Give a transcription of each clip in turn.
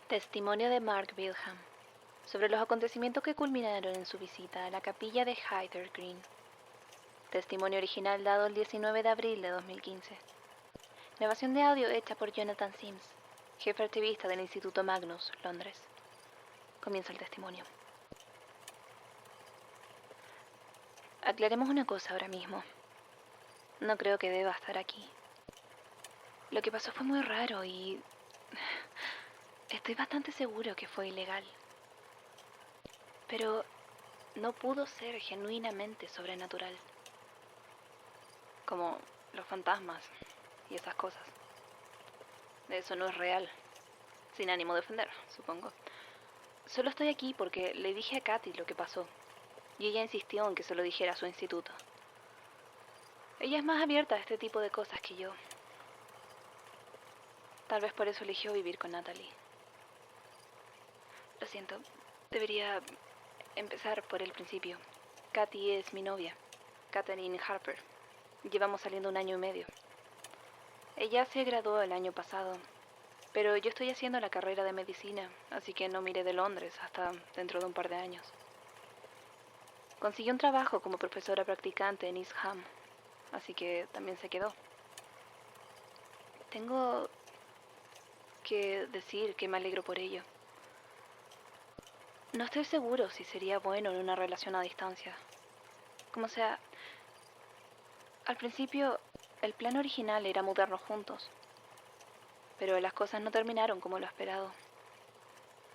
Testimonio de Mark Wilhelm sobre los acontecimientos que culminaron en su visita a la capilla de Hyder Green. Testimonio original dado el 19 de abril de 2015. Grabación de audio hecha por Jonathan Sims, jefe archivista del Instituto Magnus, Londres. Comienza el testimonio. Aclaremos una cosa ahora mismo. No creo que deba estar aquí. Lo que pasó fue muy raro y estoy bastante seguro que fue ilegal. Pero no pudo ser genuinamente sobrenatural. Como los fantasmas y esas cosas. Eso no es real. Sin ánimo de ofender, supongo. Solo estoy aquí porque le dije a Katy lo que pasó. Y ella insistió en que se lo dijera a su instituto. Ella es más abierta a este tipo de cosas que yo. Tal vez por eso eligió vivir con Natalie. Lo siento, debería empezar por el principio. Katy es mi novia, Katherine Harper. Llevamos saliendo 1 año y medio. Ella se graduó el año pasado, pero yo estoy haciendo la carrera de medicina, así que no miré de Londres hasta dentro de un par de años. Consiguió un trabajo como profesora practicante en East Ham, así que también se quedó. Tengo que decir que me alegro por ello. No estoy seguro si sería bueno en una relación a distancia. Como sea, al principio el plan original era mudarnos juntos, pero las cosas no terminaron como lo esperado.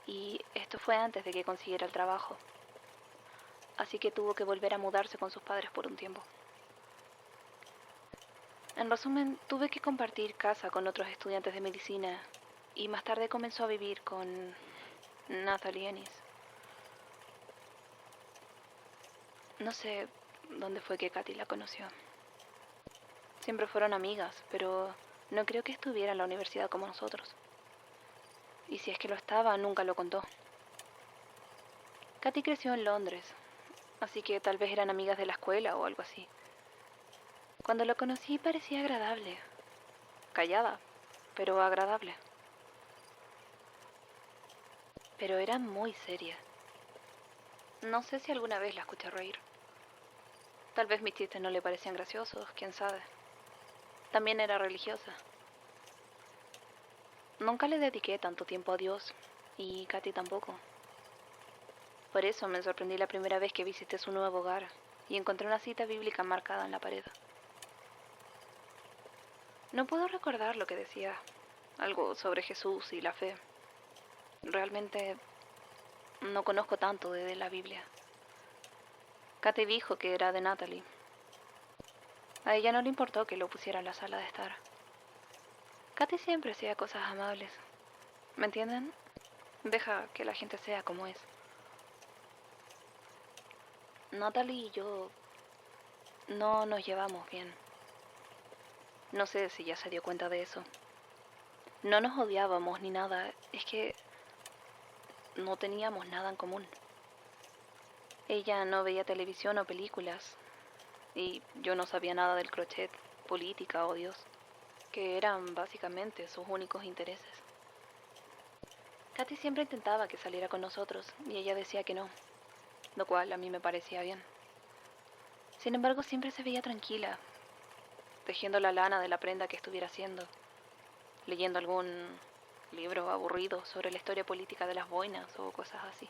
Y esto fue antes de que consiguiera el trabajo. Así que tuvo que volver a mudarse con sus padres por un tiempo. En resumen, tuve que compartir casa con otros estudiantes de medicina y más tarde comenzó a vivir con Natalie Ennis. No sé dónde fue que Katy la conoció. Siempre fueron amigas, pero no creo que estuviera en la universidad como nosotros. Y si es que lo estaba, nunca lo contó. Katy creció en Londres, así que tal vez eran amigas de la escuela o algo así. Cuando lo conocí parecía agradable. Callada, pero agradable. Pero era muy seria. No sé si alguna vez la escuché reír. Tal vez mis chistes no le parecían graciosos, quién sabe. También era religiosa. Nunca le dediqué tanto tiempo a Dios, y Katy tampoco. Por eso me sorprendí la primera vez que visité su nuevo hogar y encontré una cita bíblica marcada en la pared. No puedo recordar lo que decía, algo sobre Jesús y la fe. Realmente no conozco tanto de la Biblia. Katy dijo que era de Natalie. A ella no le importó que lo pusiera en la sala de estar. Katy siempre hacía cosas amables. ¿Me entienden? Deja que la gente sea como es. Natalie y yo no nos llevamos bien. No sé si ya se dio cuenta de eso. No nos odiábamos ni nada. Es que no teníamos nada en común. Ella no veía televisión o películas. Y yo no sabía nada del crochet, política o Dios, que eran básicamente sus únicos intereses. Katy siempre intentaba que saliera con nosotros y ella decía que no, lo cual a mí me parecía bien. Sin embargo, siempre se veía tranquila, tejiendo la lana de la prenda que estuviera haciendo, leyendo algún libro aburrido sobre la historia política de las boinas o cosas así.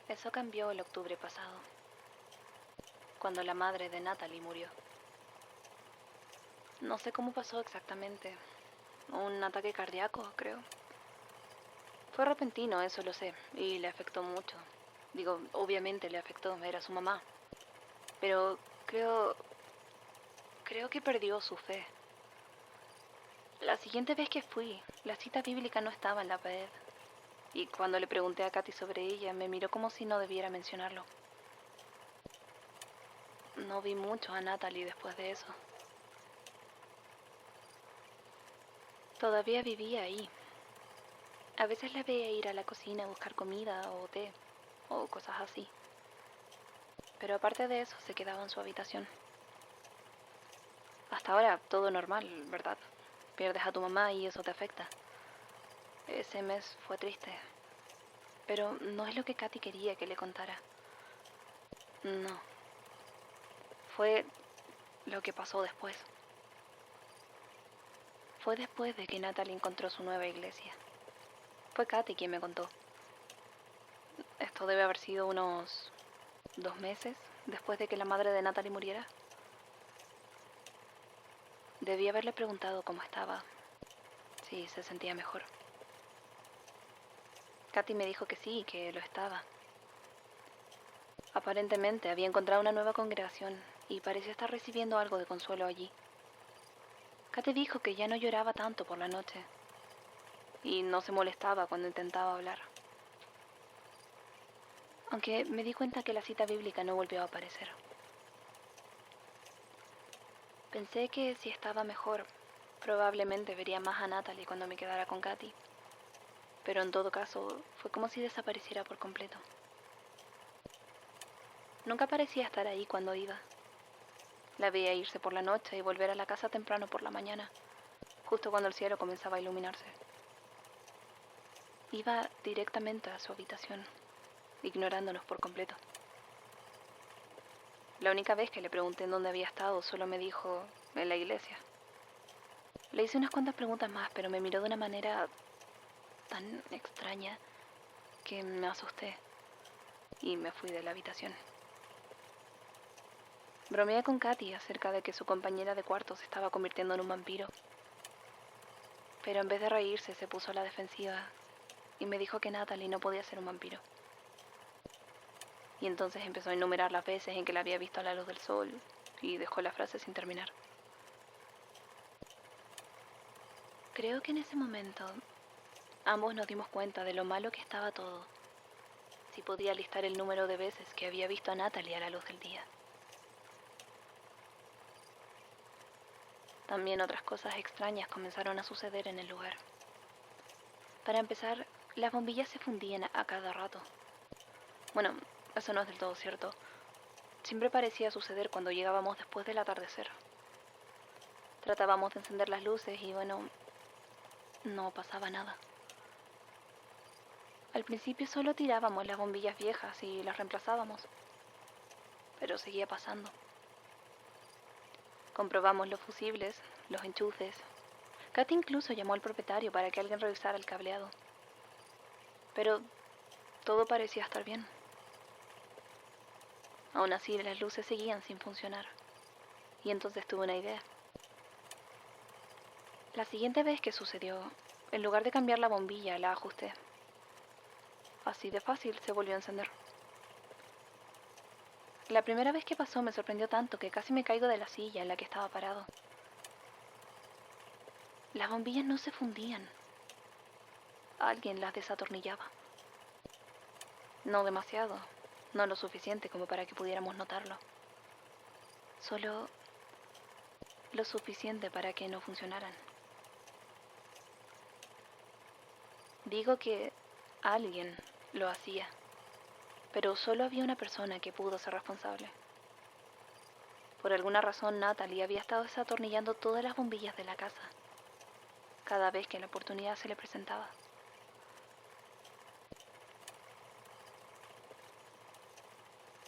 Eso cambió el octubre pasado, cuando la madre de Natalie murió. No sé cómo pasó exactamente. Un ataque cardíaco, creo. Fue repentino, eso lo sé, y le afectó mucho. Digo, obviamente le afectó, era su mamá. Pero creo que perdió su fe. La siguiente vez que fui, la cita bíblica no estaba en la pared. Y cuando le pregunté a Katy sobre ella, me miró como si no debiera mencionarlo. No vi mucho a Natalie después de eso. Todavía vivía ahí. A veces la veía ir a la cocina a buscar comida o té, o cosas así. Pero aparte de eso, se quedaba en su habitación. Hasta ahora todo normal, ¿verdad? Pierdes a tu mamá y eso te afecta. Ese mes fue triste, pero no es lo que Katy quería que le contara. No, fue lo que pasó después. Fue después de que Natalie encontró su nueva iglesia. Fue Katy quien me contó. Esto debe haber sido unos 2 meses después de que la madre de Natalie muriera. Debí haberle preguntado cómo estaba, si se sentía mejor. Katy me dijo que sí, que lo estaba. Aparentemente había encontrado una nueva congregación y parecía estar recibiendo algo de consuelo allí. Katy dijo que ya no lloraba tanto por la noche y no se molestaba cuando intentaba hablar. Aunque me di cuenta que la cita bíblica no volvió a aparecer. Pensé que si estaba mejor, probablemente vería más a Natalie cuando me quedara con Katy. Pero en todo caso, fue como si desapareciera por completo. Nunca parecía estar ahí cuando iba. La veía irse por la noche y volver a la casa temprano por la mañana, justo cuando el cielo comenzaba a iluminarse. Iba directamente a su habitación, ignorándonos por completo. La única vez que le pregunté en dónde había estado, solo me dijo, en la iglesia. Le hice unas cuantas preguntas más, pero me miró de una manera tan extraña que me asusté y me fui de la habitación. Bromeé con Katy acerca de que su compañera de cuarto se estaba convirtiendo en un vampiro. Pero en vez de reírse, se puso a la defensiva y me dijo que Natalie no podía ser un vampiro. Y entonces empezó a enumerar las veces en que la había visto a la luz del sol y dejó la frase sin terminar. Creo que en ese momento ambos nos dimos cuenta de lo malo que estaba todo. Si podía listar el número de veces que había visto a Natalie a la luz del día. También otras cosas extrañas comenzaron a suceder en el lugar. Para empezar, las bombillas se fundían a cada rato. Bueno, eso no es del todo cierto. Siempre parecía suceder cuando llegábamos después del atardecer. Tratábamos de encender las luces y bueno, no pasaba nada. Al principio solo tirábamos las bombillas viejas y las reemplazábamos, pero seguía pasando. Comprobamos los fusibles, los enchufes. Katy incluso llamó al propietario para que alguien revisara el cableado. Pero todo parecía estar bien. Aún así, las luces seguían sin funcionar. Y entonces tuve una idea. La siguiente vez que sucedió, en lugar de cambiar la bombilla, la ajusté. Así de fácil se volvió a encender. La primera vez que pasó me sorprendió tanto que casi me caigo de la silla en la que estaba parado. Las bombillas no se fundían. Alguien las desatornillaba. No demasiado, no lo suficiente como para que pudiéramos notarlo. Solo lo suficiente para que no funcionaran. Digo que alguien lo hacía, pero solo había una persona que pudo ser responsable. Por alguna razón, Natalie había estado desatornillando todas las bombillas de la casa, cada vez que la oportunidad se le presentaba.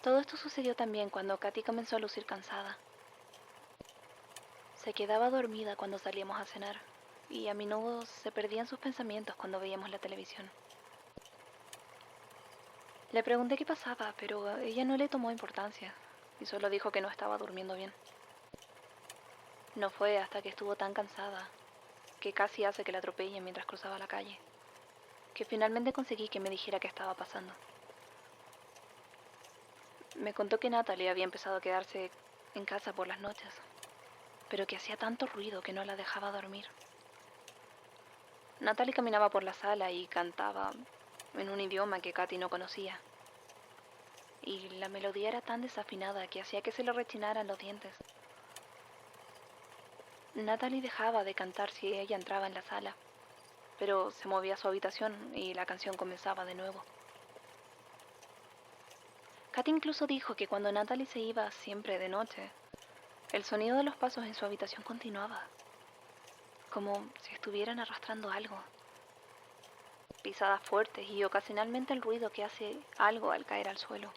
Todo esto sucedió también cuando Katy comenzó a lucir cansada. Se quedaba dormida cuando salíamos a cenar, y a menudo se perdían sus pensamientos cuando veíamos la televisión. Le pregunté qué pasaba, pero ella no le tomó importancia, y solo dijo que no estaba durmiendo bien. No fue hasta que estuvo tan cansada, que casi hace que la atropellen mientras cruzaba la calle, que finalmente conseguí que me dijera qué estaba pasando. Me contó que Natalie había empezado a quedarse en casa por las noches, pero que hacía tanto ruido que no la dejaba dormir. Natalie caminaba por la sala y cantaba en un idioma que Katy no conocía. Y la melodía era tan desafinada que hacía que se le rechinaran los dientes. Natalie dejaba de cantar si ella entraba en la sala, pero se movía a su habitación y la canción comenzaba de nuevo. Katy incluso dijo que cuando Natalie se iba siempre de noche, el sonido de los pasos en su habitación continuaba, como si estuvieran arrastrando algo. pisadas fuertes y ocasionalmente el ruido que hace algo al caer al suelo.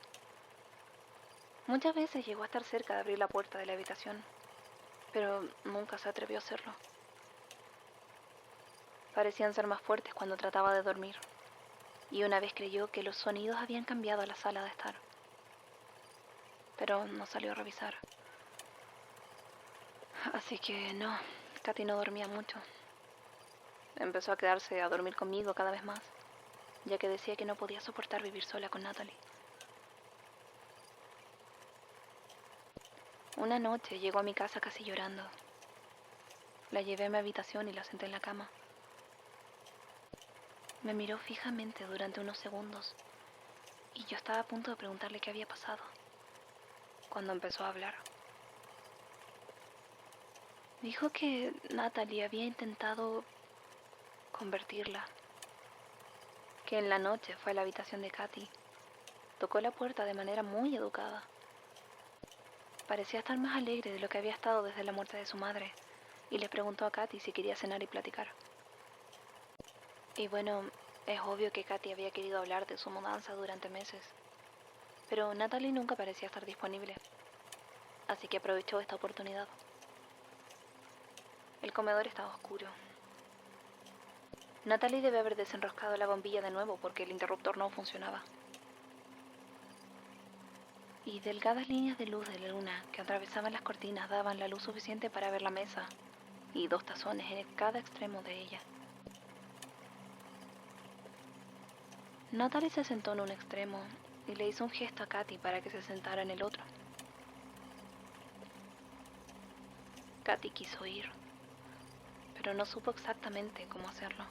Muchas veces llegó a estar cerca de abrir la puerta de la habitación, pero nunca se atrevió a hacerlo. Parecían ser más fuertes cuando trataba de dormir, y una vez creyó que los sonidos habían cambiado a la sala de estar, pero no salió a revisar. Así que no, Katy no dormía mucho. Empezó a quedarse a dormir conmigo cada vez más, ya que decía que no podía soportar vivir sola con Natalie. Una noche llegó a mi casa casi llorando. La llevé a mi habitación y la senté en la cama. Me miró fijamente durante unos segundos y yo estaba a punto de preguntarle qué había pasado, cuando empezó a hablar. Dijo que Natalie había intentado convertirla, que en la noche fue a la habitación de Katy, tocó la puerta de manera muy educada. Parecía estar más alegre de lo que había estado desde la muerte de su madre, y le preguntó a Katy si quería cenar y platicar. Y bueno, es obvio que Katy había querido hablar de su mudanza durante meses, pero Natalie nunca parecía estar disponible, así que aprovechó esta oportunidad. El comedor estaba oscuro. Natalie debe haber desenroscado la bombilla de nuevo porque el interruptor no funcionaba. Y delgadas líneas de luz de la luna que atravesaban las cortinas daban la luz suficiente para ver la mesa y 2 tazones en cada extremo de ella. Natalie se sentó en un extremo y le hizo un gesto a Katy para que se sentara en el otro. Katy quiso ir, pero no supo exactamente cómo hacerlo.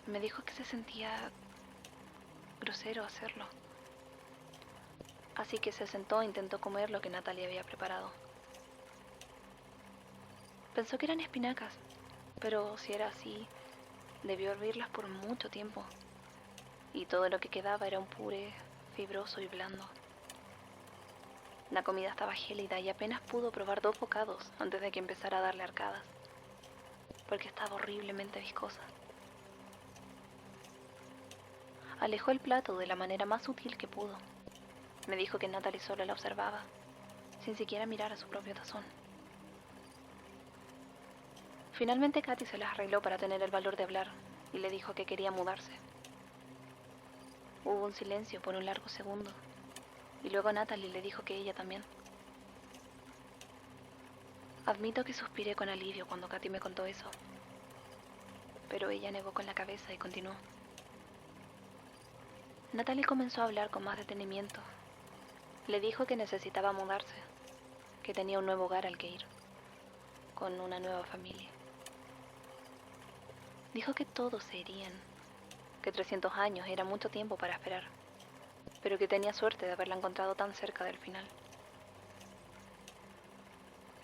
Me dijo que se sentía grosero hacerlo. Así que se sentó e intentó comer lo que Natalie había preparado. Pensó que eran espinacas, pero si era así, debió hervirlas por mucho tiempo. Y todo lo que quedaba era un puré fibroso y blando. La comida estaba gélida y apenas pudo probar 2 bocados antes de que empezara a darle arcadas, porque estaba horriblemente viscosa. Alejó el plato de la manera más sutil que pudo. Me dijo que Natalie solo la observaba, sin siquiera mirar a su propio tazón. Finalmente Katy se las arregló para tener el valor de hablar y le dijo que quería mudarse. Hubo un silencio por un largo segundo y luego Natalie le dijo que ella también. Admito que suspiré con alivio cuando Katy me contó eso, pero ella negó con la cabeza y continuó. Natalie comenzó a hablar con más detenimiento. Le dijo que necesitaba mudarse, que tenía un nuevo hogar al que ir, con una nueva familia. Dijo que todos se irían, que 300 años era mucho tiempo para esperar, pero que tenía suerte de haberla encontrado tan cerca del final.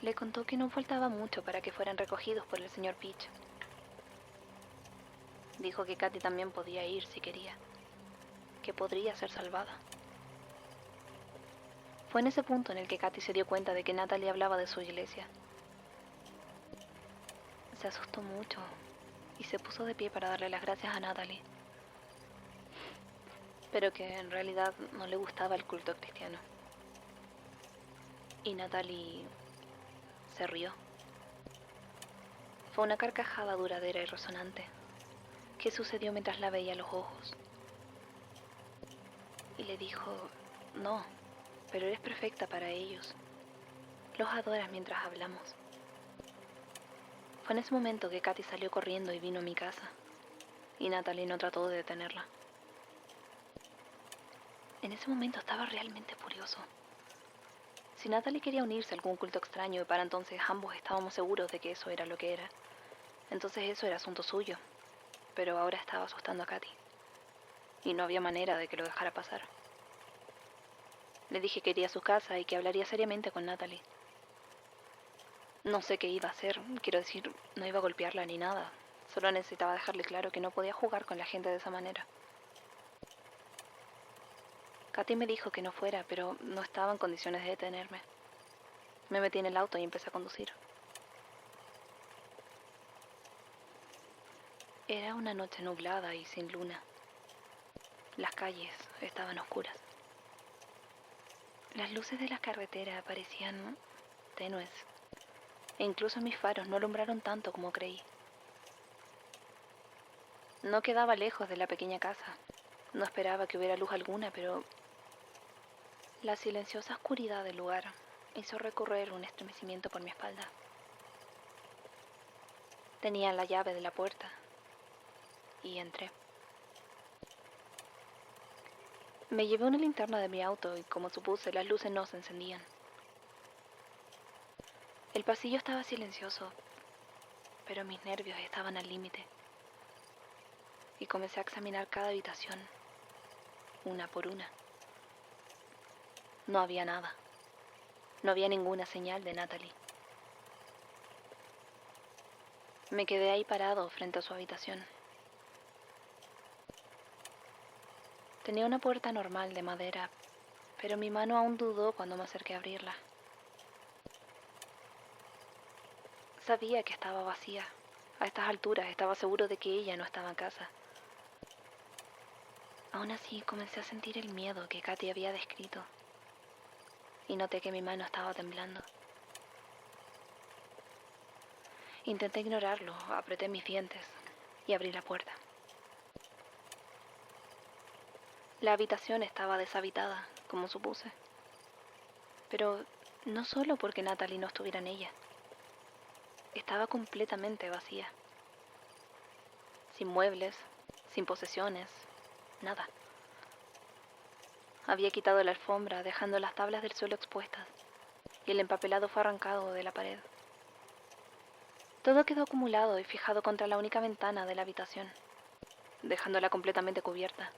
Le contó que no faltaba mucho para que fueran recogidos por el señor Peach. Dijo que Katy también podía ir si quería, que podría ser salvada. Fue en ese punto en el que Katy se dio cuenta de que Natalie hablaba de su iglesia. Se asustó mucho y se puso de pie para darle las gracias a Natalie, pero que en realidad no le gustaba el culto cristiano. Y Natalie se rió. Fue una carcajada duradera y resonante, que sucedió mientras la veía a los ojos. Y le dijo, no, pero eres perfecta para ellos. Los adoras mientras hablamos. Fue en ese momento que Katy salió corriendo y vino a mi casa, y Natalie no trató de detenerla. En ese momento estaba realmente furioso. Si Natalie quería unirse a algún culto extraño y para entonces ambos estábamos seguros de que eso era lo que era, entonces eso era asunto suyo, pero ahora estaba asustando a Katy, y no había manera de que lo dejara pasar. Le dije que iría a su casa y que hablaría seriamente con Natalie. No sé qué iba a hacer, quiero decir, no iba a golpearla ni nada. Solo necesitaba dejarle claro que no podía jugar con la gente de esa manera. Katy me dijo que no fuera, pero no estaba en condiciones de detenerme. Me metí en el auto y empecé a conducir. Era una noche nublada y sin luna. Las calles estaban oscuras. Las luces de la carretera parecían tenues, e incluso mis faros no alumbraron tanto como creí. No quedaba lejos de la pequeña casa. No esperaba que hubiera luz alguna, pero la silenciosa oscuridad del lugar hizo recorrer un estremecimiento por mi espalda. Tenía la llave de la puerta y entré. Me llevé una linterna de mi auto y, como supuse, las luces no se encendían. El pasillo estaba silencioso, pero mis nervios estaban al límite. Y comencé a examinar cada habitación, una por una. No había nada. No había ninguna señal de Natalie. Me quedé ahí parado frente a su habitación. Tenía una puerta normal de madera, pero mi mano aún dudó cuando me acerqué a abrirla. Sabía que estaba vacía. A estas alturas estaba seguro de que ella no estaba en casa. Aún así comencé a sentir el miedo que Katy había descrito, y noté que mi mano estaba temblando. Intenté ignorarlo, apreté mis dientes y abrí la puerta. La habitación estaba deshabitada, como supuse. Pero no solo porque Natalie no estuviera en ella. Estaba completamente vacía. Sin muebles, sin posesiones, nada. Había quitado la alfombra, dejando las tablas del suelo expuestas, y el empapelado fue arrancado de la pared. Todo quedó acumulado y fijado contra la única ventana de la habitación, dejándola completamente cubierta.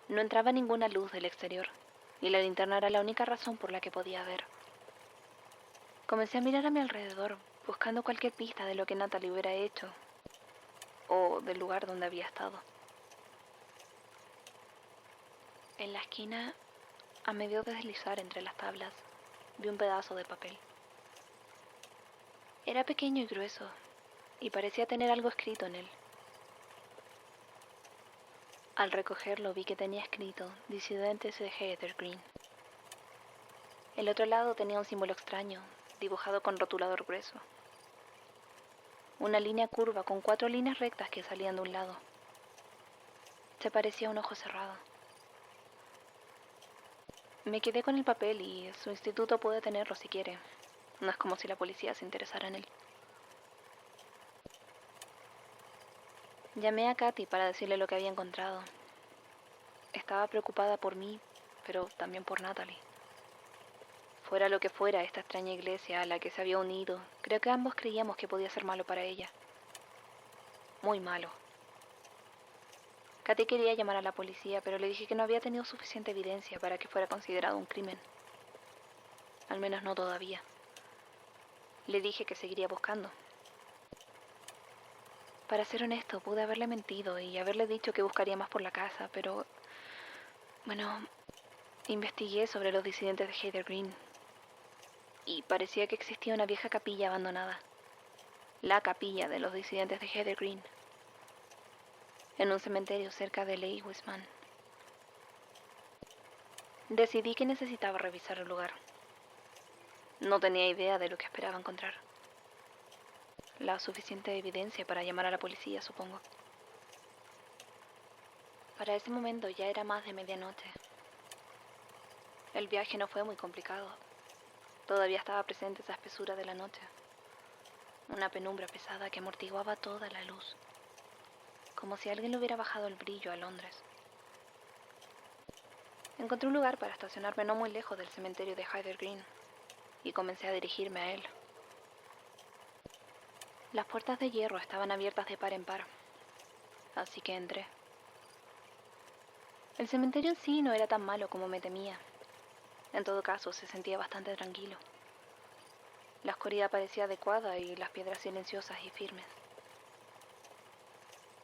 No entraba ninguna luz del exterior, y la linterna era la única razón por la que podía ver. Comencé a mirar a mi alrededor, buscando cualquier pista de lo que Natalie hubiera hecho, o del lugar donde había estado. En la esquina, a medio deslizar entre las tablas, vi un pedazo de papel. Era pequeño y grueso, y parecía tener algo escrito en él. Al recogerlo vi que tenía escrito Disidentes de Heather Green. El otro lado tenía un símbolo extraño, dibujado con rotulador grueso. Una línea curva con 4 líneas rectas que salían de un lado. Se parecía a un ojo cerrado. Me quedé con el papel y su instituto puede tenerlo si quiere. No es como si la policía se interesara en él. Llamé a Katy para decirle lo que había encontrado. Estaba preocupada por mí, pero también por Natalie. Fuera lo que fuera esta extraña iglesia a la que se había unido, creo que ambos creíamos que podía ser malo para ella. Muy malo. Katy quería llamar a la policía, pero le dije que no había tenido suficiente evidencia para que fuera considerado un crimen. Al menos no todavía. Le dije que seguiría buscando. Para ser honesto, pude haberle mentido y haberle dicho que buscaría más por la casa, pero... Bueno, investigué sobre los disidentes de Heather Green y parecía que existía una vieja capilla abandonada. La capilla de los disidentes de Heather Green, en un cementerio cerca de Lake Wiseman. Decidí que necesitaba revisar el lugar. No tenía idea de lo que esperaba encontrar. La suficiente evidencia para llamar a la policía, supongo. Para ese momento ya era más de medianoche. El viaje no fue muy complicado. Todavía estaba presente esa espesura de la noche. Una penumbra pesada que amortiguaba toda la luz. Como si alguien le hubiera bajado el brillo a Londres. Encontré un lugar para estacionarme no muy lejos del cementerio de Heather Green y comencé a dirigirme a él. Las puertas de hierro estaban abiertas de par en par, así que entré. El cementerio en sí no era tan malo como me temía. En todo caso, se sentía bastante tranquilo. La oscuridad parecía adecuada y las piedras silenciosas y firmes.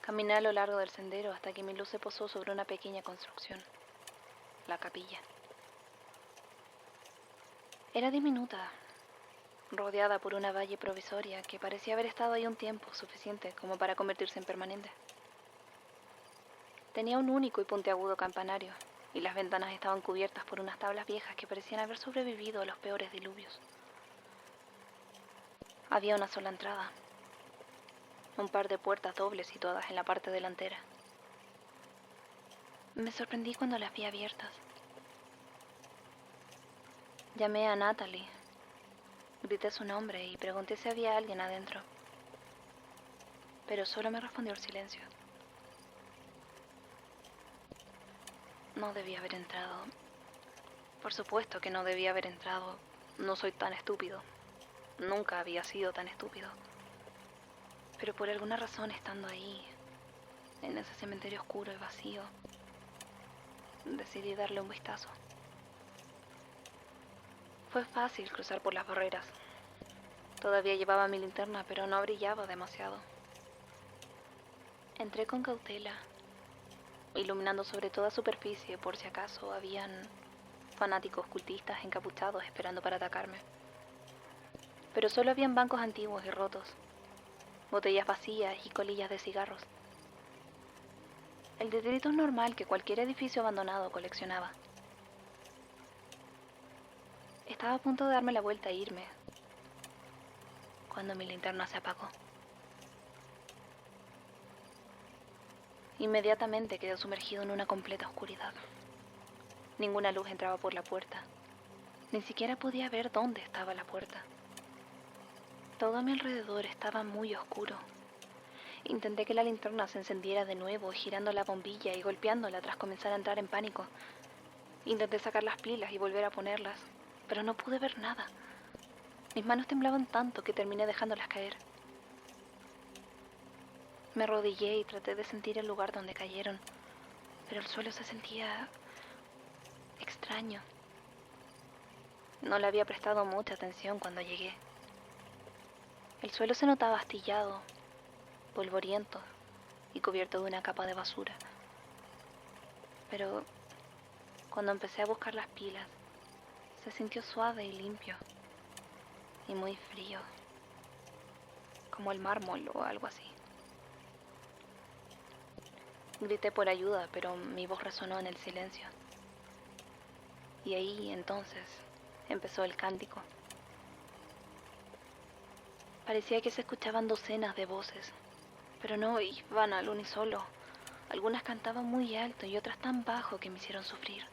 Caminé a lo largo del sendero hasta que mi luz se posó sobre una pequeña construcción, la capilla. Era diminuta, rodeada por una valla provisoria que parecía haber estado ahí un tiempo suficiente como para convertirse en permanente. Tenía un único y puntiagudo campanario, y las ventanas estaban cubiertas por unas tablas viejas que parecían haber sobrevivido a los peores diluvios. Había una sola entrada, un par de puertas dobles situadas en la parte delantera. Me sorprendí cuando las vi abiertas. Llamé a Natalie, grité su nombre y pregunté si había alguien adentro, pero solo me respondió el silencio. No debía haber entrado. Por supuesto que no debía haber entrado. No soy tan estúpido. Nunca había sido tan estúpido. Pero por alguna razón, estando ahí, en ese cementerio oscuro y vacío, decidí darle un vistazo. Fue fácil cruzar por las barreras. Todavía llevaba mi linterna, pero no brillaba demasiado. Entré con cautela, iluminando sobre toda superficie por si acaso habían fanáticos cultistas encapuchados esperando para atacarme. Pero solo habían bancos antiguos y rotos, botellas vacías y colillas de cigarros. El detritus normal que cualquier edificio abandonado coleccionaba. Estaba a punto de darme la vuelta e irme, cuando mi linterna se apagó. Inmediatamente quedé sumergido en una completa oscuridad. Ninguna luz entraba por la puerta. Ni siquiera podía ver dónde estaba la puerta. Todo a mi alrededor estaba muy oscuro. Intenté que la linterna se encendiera de nuevo, girando la bombilla y golpeándola tras comenzar a entrar en pánico. Intenté sacar las pilas y volver a ponerlas, pero no pude ver nada. Mis manos temblaban tanto que terminé dejándolas caer. Me arrodillé y traté de sentir el lugar donde cayeron, pero el suelo se sentía extraño. No le había prestado mucha atención cuando llegué. El suelo se notaba astillado, polvoriento y cubierto de una capa de basura. Pero cuando empecé a buscar las pilas, se sintió suave y limpio, y muy frío, como el mármol o algo así. Grité por ayuda, pero mi voz resonó en el silencio. Y ahí, entonces, empezó el cántico. Parecía que se escuchaban docenas de voces, pero no iban al unísono. Algunas cantaban muy alto y otras tan bajo que me hicieron sufrir.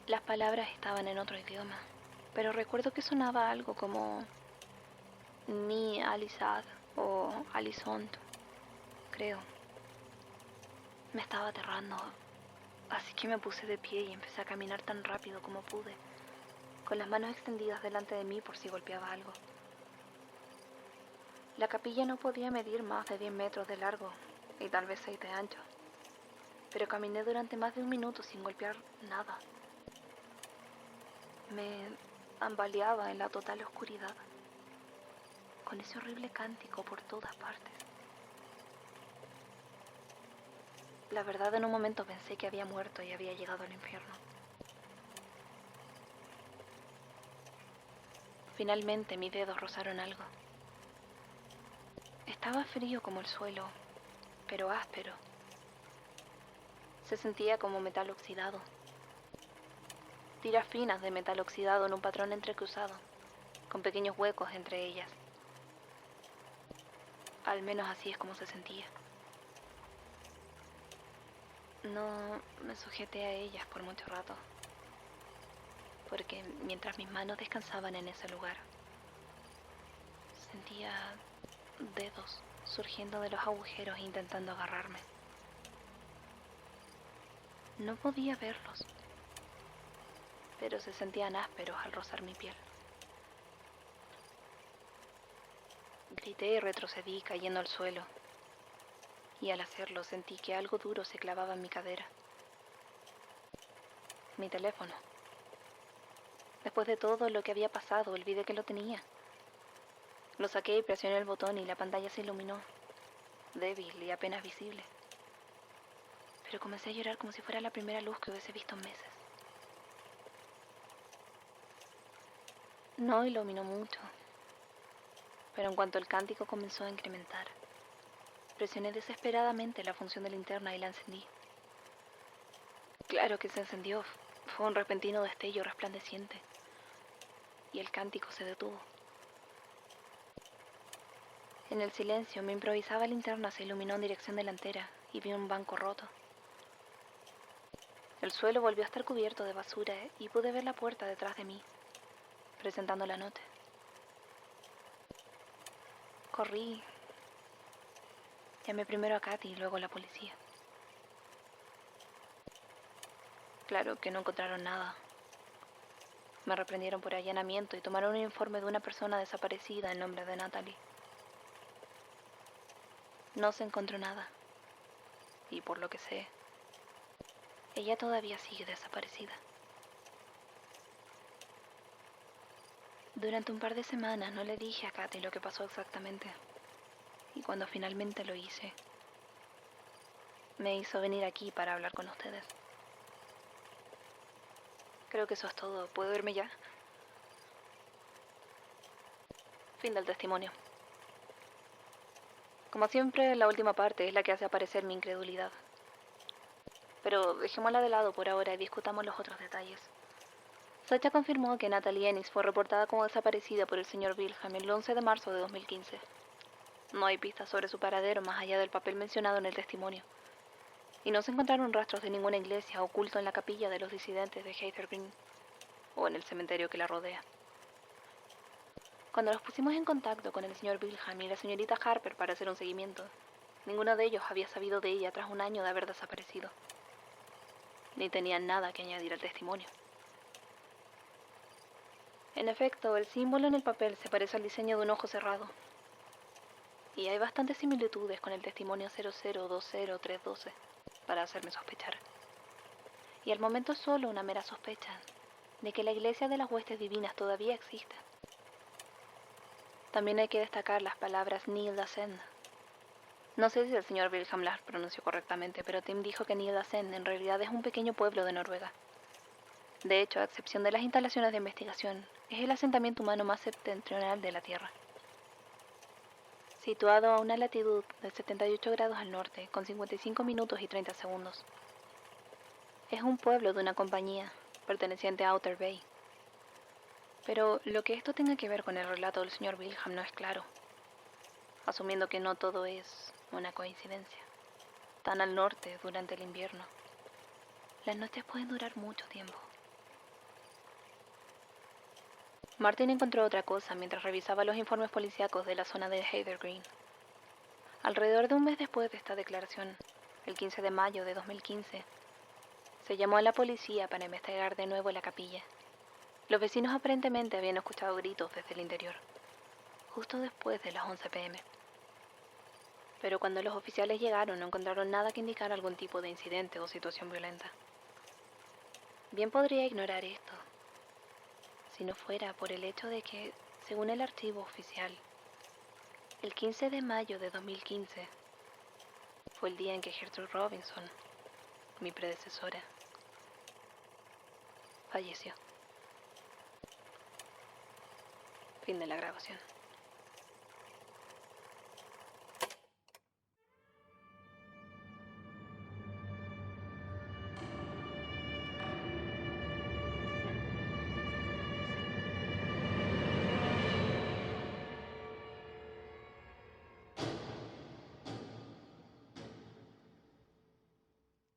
Las palabras estaban en otro idioma, pero recuerdo que sonaba algo como Ni Alisad o Alisont, creo. Me estaba aterrando, así que me puse de pie y empecé a caminar tan rápido como pude, con las manos extendidas delante de mí por si golpeaba algo. La capilla no podía medir más de 10 metros de largo y tal vez 6 de ancho, pero caminé durante más de un minuto sin golpear nada. Me ambaleaba en la total oscuridad, con ese horrible cántico por todas partes. La verdad, en un momento pensé que había muerto y había llegado al infierno. Finalmente mis dedos rozaron algo. Estaba frío como el suelo, pero áspero. Se sentía como metal oxidado. Tiras finas de metal oxidado en un patrón entrecruzado, con pequeños huecos entre ellas. Al menos así es como se sentía. No me sujeté a ellas por mucho rato, porque mientras mis manos descansaban en ese lugar, sentía dedos surgiendo de los agujeros intentando agarrarme. No podía verlos, pero se sentían ásperos al rozar mi piel. Grité y retrocedí cayendo al suelo, y al hacerlo sentí que algo duro se clavaba en mi cadera. Mi teléfono. Después de todo lo que había pasado, olvidé que lo tenía. Lo saqué y presioné el botón y la pantalla se iluminó, débil y apenas visible. Pero comencé a llorar como si fuera la primera luz que hubiese visto en meses. No iluminó mucho, pero en cuanto el cántico comenzó a incrementar, presioné desesperadamente la función de linterna y la encendí. Claro que se encendió. Fue un repentino destello resplandeciente, y el cántico se detuvo. En el silencio, mi improvisada linterna se iluminó en dirección delantera y vi un banco roto. El suelo volvió a estar cubierto de basura y pude ver la puerta detrás de mí, presentando la nota. Corrí. Llamé primero a Katy y luego a la policía. Claro que no encontraron nada. Me reprendieron por allanamiento y tomaron un informe de una persona desaparecida en nombre de Natalie. No se encontró nada. Y por lo que sé, ella todavía sigue desaparecida. Durante un par de semanas no le dije a Katy lo que pasó exactamente. Y cuando finalmente lo hice, me hizo venir aquí para hablar con ustedes. Creo que eso es todo. ¿Puedo irme ya? Fin del testimonio. Como siempre, la última parte es la que hace aparecer mi incredulidad. Pero dejémosla de lado por ahora y discutamos los otros detalles. Sacha confirmó que Natalie Ennis fue reportada como desaparecida por el señor Wilhelm el 11 de marzo de 2015. No hay pistas sobre su paradero más allá del papel mencionado en el testimonio. Y no se encontraron rastros de ninguna iglesia o culto en la capilla de los disidentes de Heather Green o en el cementerio que la rodea. Cuando nos pusimos en contacto con el señor Wilhelm y la señorita Harper para hacer un seguimiento, ninguno de ellos había sabido de ella tras un año de haber desaparecido. Ni tenían nada que añadir al testimonio. En efecto, el símbolo en el papel se parece al diseño de un ojo cerrado. Y hay bastantes similitudes con el testimonio 0020312 para hacerme sospechar. Y al momento es solo una mera sospecha de que la iglesia de las huestes divinas todavía existe. También hay que destacar las palabras Nidasen. No sé si el señor Wilhelm las pronunció correctamente, pero Tim dijo que Nidasen en realidad es un pequeño pueblo de Noruega. De hecho, a excepción de las instalaciones de investigación, es el asentamiento humano más septentrional de la Tierra. Situado a una latitud de 78 grados al norte, con 55 minutos y 30 segundos. Es un pueblo de una compañía, perteneciente a Outer Bay. Pero lo que esto tenga que ver con el relato del señor Wilhelm no es claro, asumiendo que no todo es una coincidencia. Tan al norte durante el invierno, las noches pueden durar mucho tiempo. Martin encontró otra cosa mientras revisaba los informes policíacos de la zona de Heather Green. Alrededor de un mes después de esta declaración, el 15 de mayo de 2015, se llamó a la policía para investigar de nuevo la capilla. Los vecinos aparentemente habían escuchado gritos desde el interior, justo después de las 11 p.m. Pero cuando los oficiales llegaron no encontraron nada que indicara algún tipo de incidente o situación violenta. Bien podría ignorar esto, si no fuera por el hecho de que, según el archivo oficial, el 15 de mayo de 2015 fue el día en que Gertrude Robinson, mi predecesora, falleció. Fin de la grabación.